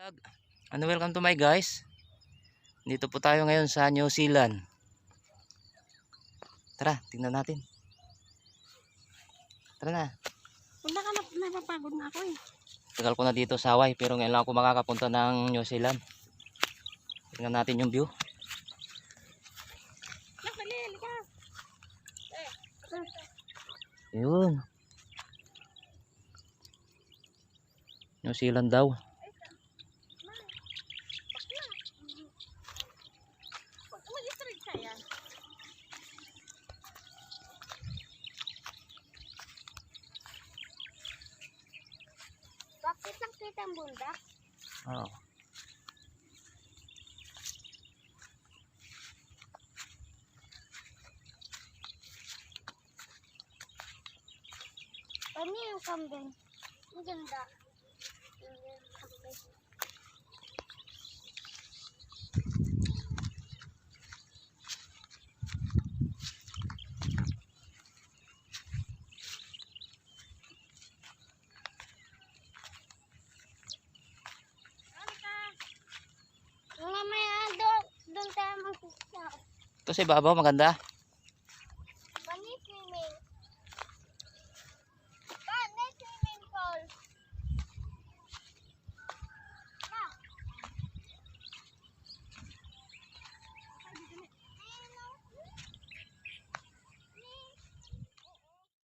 Vlog. Welcome to my guys. Dito po tayo ngayon sa New Zealand. Tara, tingnan natin. Tara na. Wala ka na, napapagod na ako eh. Tagal ko na dito sa Hawaii pero ngayon lang ako makakapunta ng New Zealand. Tingnan natin yung view. Nakali, ka. Yun. New Zealand daw. Bakit lang kita ang bunda? Oh. Ano yung kambing? Ang ganda. Yung kambing. Mamaya doon tayo magkikita. Ito sa ibabaw maganda.